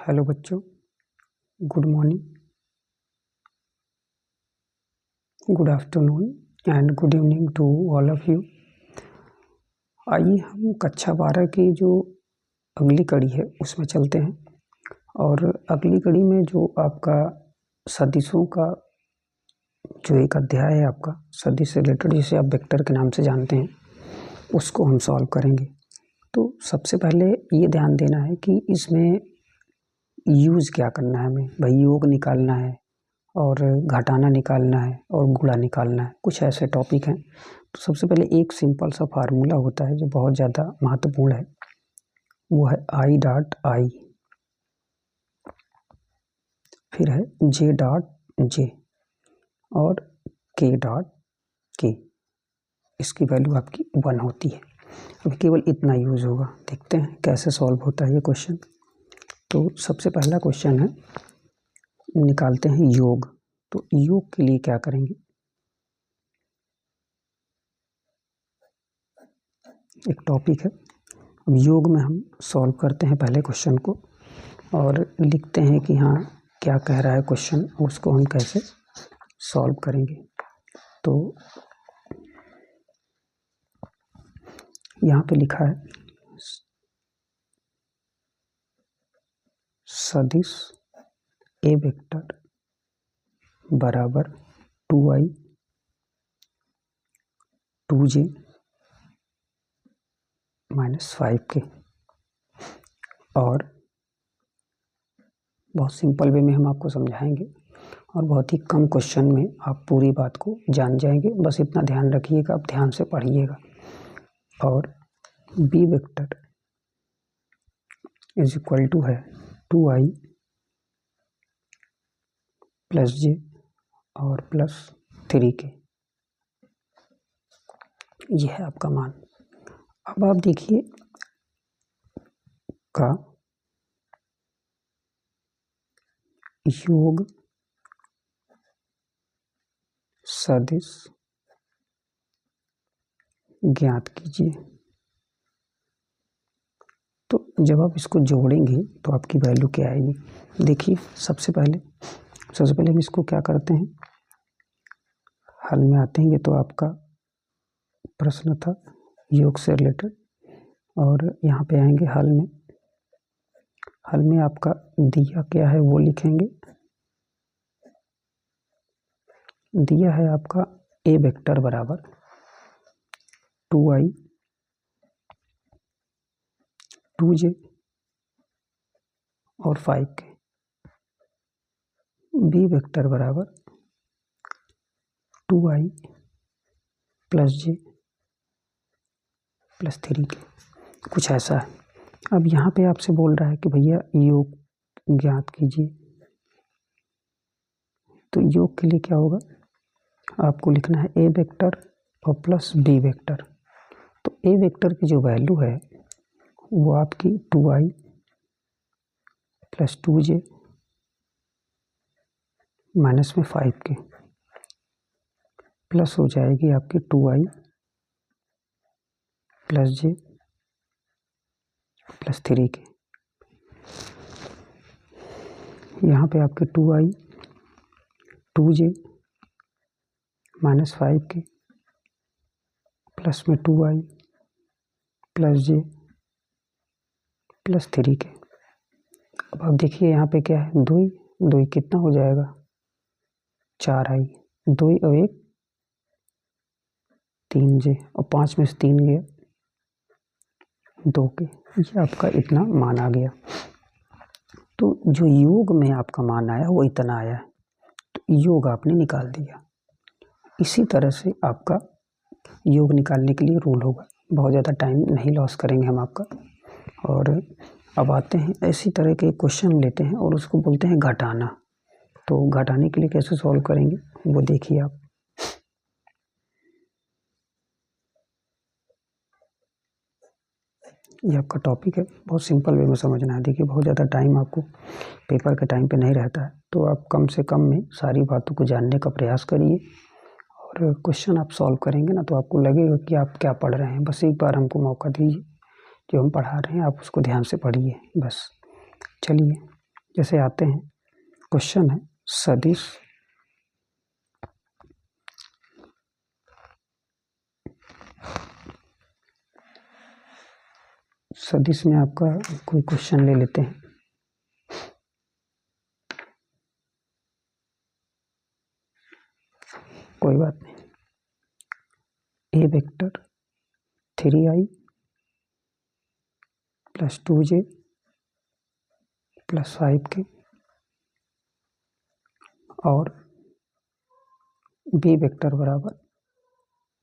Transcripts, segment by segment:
Hello बच्चों, good morning, good afternoon and good evening to all of you. आइए हम कक्षा 12 की जो अगली कड़ी है उसमें चलते हैं। और अगली कड़ी में जो आपका सदिशों का जो एक अध्याय है, आपका सदिश से रिलेटेड, जिसे आप वेक्टर के नाम से जानते हैं, उसको हम सॉल्व करेंगे। तो सबसे पहले ये ध्यान देना है कि इसमें यूज़ क्या करना है हमें। भाई योग निकालना है और घटाना निकालना है और गुणा निकालना है, कुछ ऐसे टॉपिक हैं। तो सबसे पहले एक सिंपल सा फार्मूला होता है जो बहुत ज़्यादा महत्वपूर्ण है, वो है आई डॉट आई, फिर है जे डॉट जे और के डॉट के। इसकी वैल्यू आपकी 1 होती है। अब केवल इतना यूज़ होगा। देखते हैं कैसे सॉल्व होता है ये क्वेश्चन। तो सबसे पहला क्वेश्चन है, निकालते हैं योग। तो योग के लिए क्या करेंगे, एक टॉपिक है। अब योग में हम सॉल्व करते हैं पहले क्वेश्चन को और लिखते हैं कि हाँ क्या कह रहा है क्वेश्चन, उसको हम कैसे सॉल्व करेंगे। तो यहाँ पे लिखा है सदिश ए वेक्टर बराबर 2i 2j - 5k। और बहुत सिंपल वे में हम आपको समझाएंगे और बहुत ही कम क्वेश्चन में आप पूरी बात को जान जाएंगे। बस इतना ध्यान रखिएगा, आप ध्यान से पढ़िएगा। और B vector is equal to है 2i प्लस जे और प्लस 3k। यह है आपका मान। अब आप देखिए का योग सदिश ज्ञात कीजिए। तो जब आप इसको जोड़ेंगे तो आपकी वैल्यू क्या आएगी। देखिए सबसे पहले हम इसको क्या करते हैं, हल में आते हैं। ये तो आपका प्रश्न था योग से रिलेटेड, और यहाँ पे आएंगे हल में। हल में आपका दिया क्या है वो लिखेंगे। दिया है आपका ए वेक्टर बराबर 2i 2j और 5k। बी वेक्टर बराबर 2i प्लस जे प्लस 3k। कुछ ऐसा है। अब यहाँ पे आपसे बोल रहा है कि भैया योग ज्ञात कीजिए। तो योग के लिए क्या होगा, आपको लिखना है ए वेक्टर और प्लस बी वेक्टर। तो ए वेक्टर की जो वैल्यू है वो आपकी 2i प्लस 2j माइनस में 5k प्लस हो जाएगी आपकी 2i प्लस जे प्लस 3k। यहाँ पे आपके 2i 2j minus 5k plus में 2i प्लस जे प्लस 3k। अब आप देखिए यहाँ पे क्या है, 2 कितना हो जाएगा 4i, 2 और 1 3j और 5 में से 3 गया 2k। ये आपका इतना मान आ गया। तो जो योग में आपका मान आया वो इतना आया है, तो योग आपने निकाल दिया। इसी तरह से आपका योग निकालने के लिए रूल होगा। बहुत ज़्यादा टाइम नहीं लॉस करेंगे हम आपका। और अब आते हैं, ऐसी तरह के क्वेश्चन लेते हैं और उसको बोलते हैं घटाना। तो घटाने के लिए कैसे सॉल्व करेंगे वो देखिए आप। ये आपका टॉपिक है, बहुत सिंपल वे में समझना है। देखिए बहुत ज़्यादा टाइम आपको पेपर के टाइम पे नहीं रहता है, तो आप कम से कम में सारी बातों को जानने का प्रयास करिए। और क्वेश्चन आप सॉल्व करेंगे ना तो आपको लगेगा कि आप क्या पढ़ रहे हैं। बस एक बार हमको मौका दीजिए, जो हम पढ़ा रहे हैं आप उसको ध्यान से पढ़िए बस। चलिए जैसे आते हैं, क्वेश्चन है सदिश में आपका कोई क्वेश्चन ले लेते हैं। कोई बात नहीं। ए वेक्टर 3i + 2j + 5k और बी वेक्टर बराबर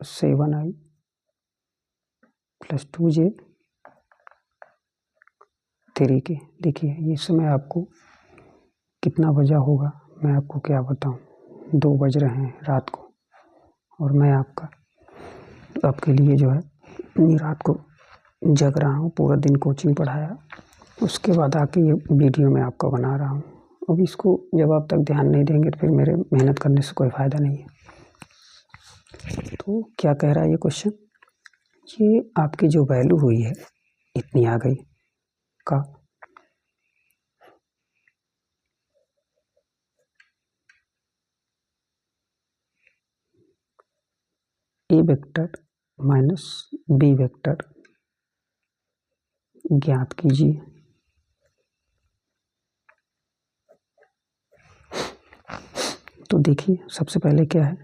7i + 2j 3k। देखिए ये समय आपको कितना बजा होगा, मैं आपको क्या बताऊं, 2 बज रहे हैं रात को, और मैं आपके लिए जो है इतनी रात को जग रहा हूँ, पूरा दिन कोचिंग पढ़ाया, उसके बाद आके ये वीडियो मैं आपको बना रहा हूँ। अब इसको जब आप तक ध्यान नहीं देंगे तो फिर मेरे मेहनत करने से कोई फ़ायदा नहीं है। तो क्या कह रहा है ये क्वेश्चन, ये आपकी जो वैल्यू हुई है इतनी आ गई का ए वेक्टर माइनस बी वेक्टर ज्ञात कीजिए। तो देखिए सबसे पहले क्या है,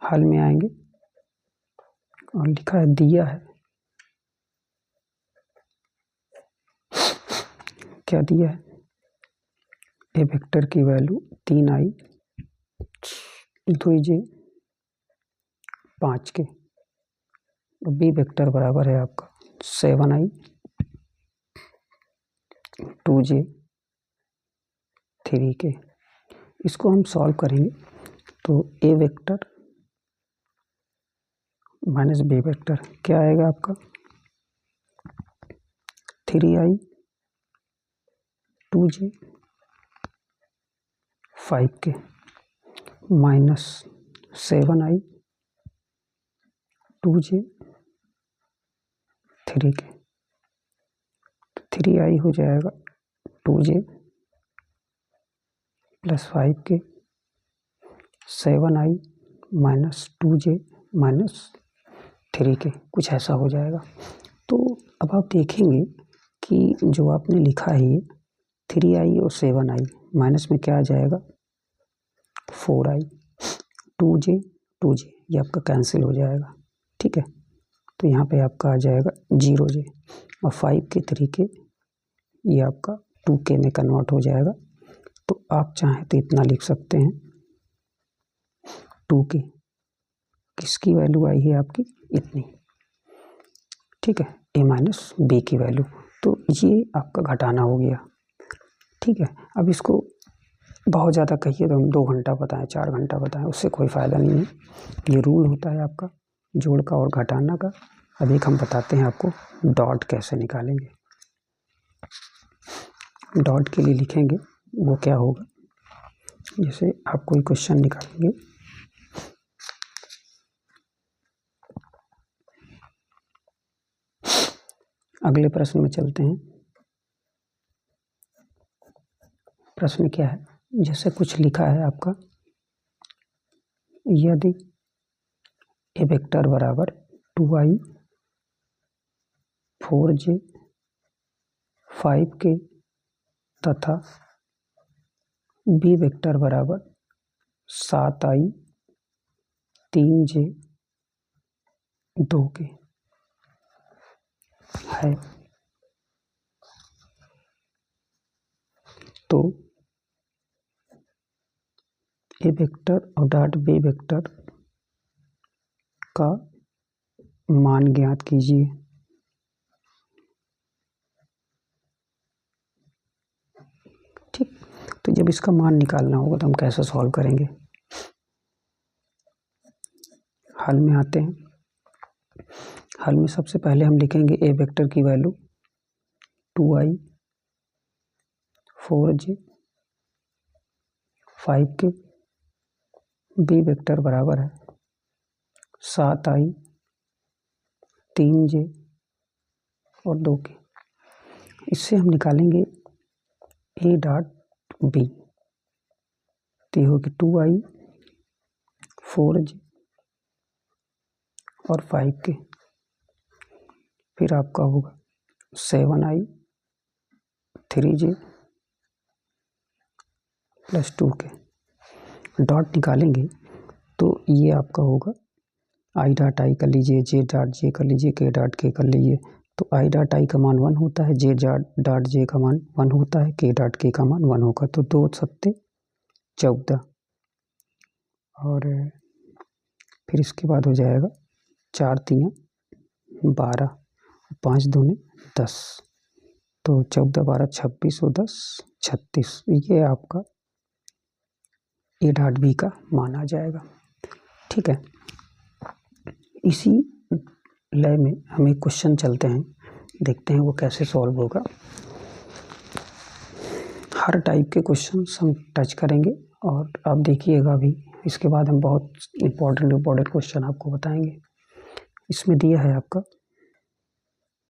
हल में आएंगे और लिखा है, दिया है, क्या दिया है, ए वेक्टर की value 3i 2j 5k, B vector बराबर है आपका 7i 2j 3k। इसको हम सॉल्व करेंगे तो ए वेक्टर माइनस बी वेक्टर क्या आएगा आपका, 3i 2j 5k minus 7i 2j 3k। 3i हो जाएगा 2j + 5k, 7i minus 2j minus 3k, कुछ ऐसा हो जाएगा। तो अब आप देखेंगे कि जो आपने लिखा है ये 3i और 7i माइनस में क्या आ जाएगा, 4i, 2j ये आपका कैंसिल हो जाएगा, ठीक है। तो यहाँ पे आपका आ जाएगा 0j और 5k 3k ये आपका 2k में कन्वर्ट हो जाएगा। तो आप चाहें तो इतना लिख सकते हैं, 2k किसकी वैल्यू आई है आपकी इतनी, ठीक है, a माइनस बी की वैल्यू। तो ये आपका घटाना हो गया, ठीक है। अब इसको बहुत ज़्यादा कहिए तो हम 2 घंटा बताएं, 4 घंटा बताएं, उससे कोई फ़ायदा नहीं है। ये रूल होता है आपका जोड़ का और घटाना का। अब एक हम बताते हैं आपको डॉट कैसे निकालेंगे। डॉट के लिए लिखेंगे वो क्या होगा, जैसे आप कोई क्वेश्चन निकालेंगे, अगले प्रश्न में चलते हैं। प्रश्न क्या है, जैसे कुछ लिखा है आपका, यदि ए वेक्टर बराबर 2i 4j 5k तथा बी वेक्टर बराबर 7i 3j 2k है, तो ए वेक्टर और डॉट बी वेक्टर का मान ज्ञात कीजिए। ठीक, तो जब इसका मान निकालना होगा तो हम कैसे सॉल्व करेंगे, हल में आते हैं। हल में सबसे पहले हम लिखेंगे ए वेक्टर की value 2i 4j 5k, B vector बराबर है 7i 3j और 2k। इससे हम निकालेंगे A डॉट B, तो ये होगी 2i 4j और 5k, फिर आपका होगा 7i 3j plus 2k। Dot निकालेंगे तो ये आपका होगा i डॉट i कर लीजिए, j डॉट j कर लीजिए, k डॉट k कर लीजिए। तो i डॉट i का मान 1 होता है, j डॉट j का मान 1 होता है, k डॉट k का मान 1 होगा। तो 2 सत्ते 14 और फिर इसके बाद हो जाएगा 4 तियाँ 12, 5 दूने 10, तो 14 12 26 और 10 36। ये आपका A डॉट B का मान आ जाएगा। ठीक है, इसी लय में हम एक क्वेश्चन चलते हैं, देखते हैं वो कैसे सॉल्व होगा। हर टाइप के क्वेश्चन हम टच करेंगे और आप देखिएगा भी। इसके बाद हम बहुत इम्पोर्टेंट क्वेश्चन आपको बताएंगे। इसमें दिया है आपका